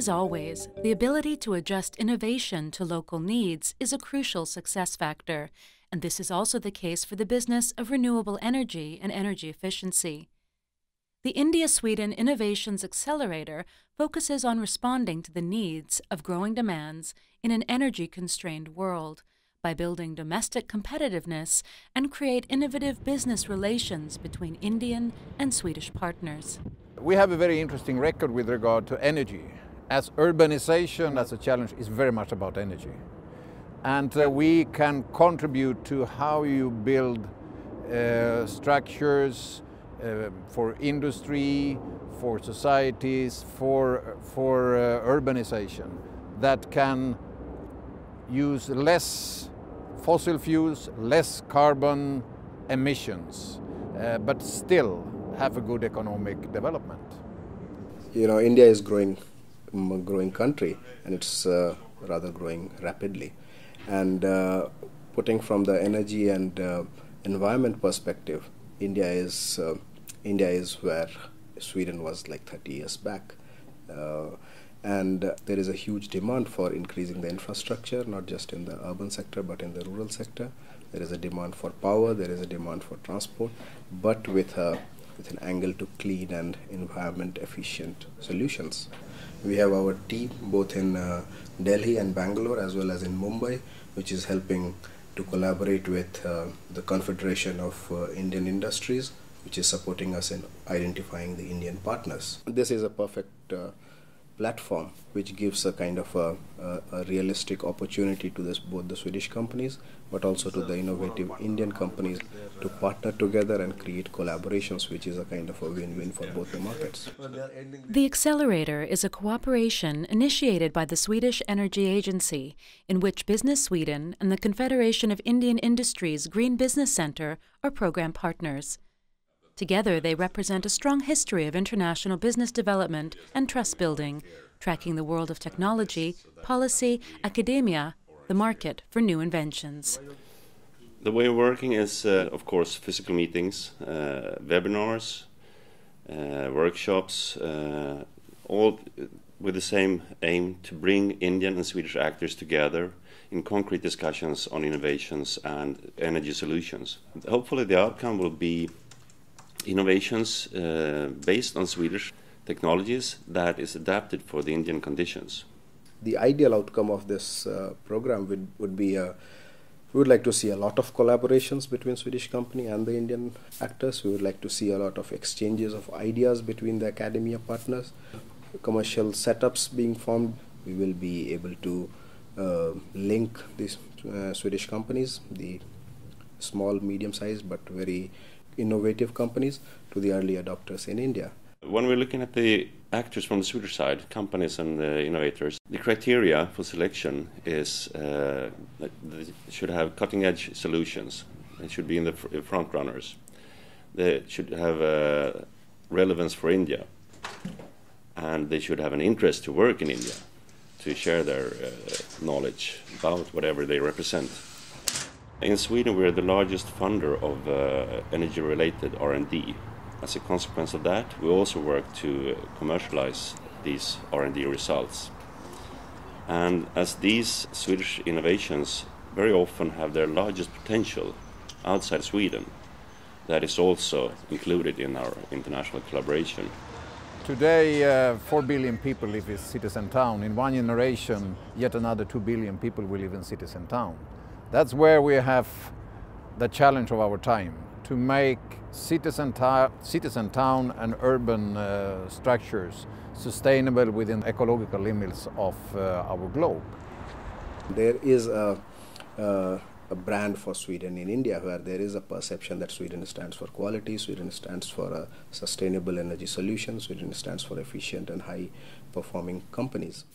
As always, the ability to adjust innovation to local needs is a crucial success factor, and this is also the case for the business of renewable energy and energy efficiency. The India-Sweden Innovations Accelerator focuses on responding to the needs of growing demands in an energy-constrained world by building domestic competitiveness and create innovative business relations between Indian and Swedish partners. We have a very interesting record with regard to energy, as urbanization as a challenge is very much about energy. And we can contribute to how you build structures for industry, for societies, for urbanization that can use less fossil fuels, less carbon emissions, but still have a good economic development. You know, India is growing country, and it's rather growing rapidly. And putting from the energy and environment perspective, India is where Sweden was like 30 years back. And there is a huge demand for increasing the infrastructure, not just in the urban sector, but in the rural sector. There is a demand for power, there is a demand for transport, but with an angle to clean and environment efficient solutions. We have our team both in Delhi and Bangalore as well as in Mumbai, which is helping to collaborate with the Confederation of Indian Industries, which is supporting us in identifying the Indian partners. This is a perfect platform which gives a kind of a realistic opportunity to both the Swedish companies but also to the innovative Indian companies to partner together and create collaborations, which is a kind of a win-win for both the markets. The Accelerator is a cooperation initiated by the Swedish Energy Agency, in which Business Sweden and the Confederation of Indian Industries Green Business Center are program partners. Together, they represent a strong history of international business development and trust building, tracking the world of technology, policy, academia, the market for new inventions. The way of working is, of course, physical meetings, webinars, workshops, all with the same aim to bring Indian and Swedish actors together in concrete discussions on innovations and energy solutions. Hopefully the outcome will be innovations based on Swedish technologies that is adapted for the Indian conditions. The ideal outcome of this program would be we would like to see a lot of collaborations between Swedish company and the Indian actors. We would like to see a lot of exchanges of ideas between the academia partners, commercial setups being formed. We will be able to link these Swedish companies, the small, medium-sized but very innovative companies, to the early adopters in India. When we're looking at the actors from the Swedish side, companies and innovators, the criteria for selection is that they should have cutting-edge solutions. They should be in the front runners. They should have relevance for India, and they should have an interest to work in India, to share their knowledge about whatever they represent. In Sweden, we're the largest funder of energy-related R&D. As a consequence of that, we also work to commercialize these R&D results. And as these Swedish innovations very often have their largest potential outside Sweden, that is also included in our international collaboration. Today, 4 billion people live in cities and towns. In one generation, yet another 2 billion people will live in cities and towns. That's where we have the challenge of our time, to make cities and town and urban structures sustainable within ecological limits of our globe. There is a brand for Sweden in India, where there is a perception that Sweden stands for quality, Sweden stands for a sustainable energy solution, Sweden stands for efficient and high performing companies.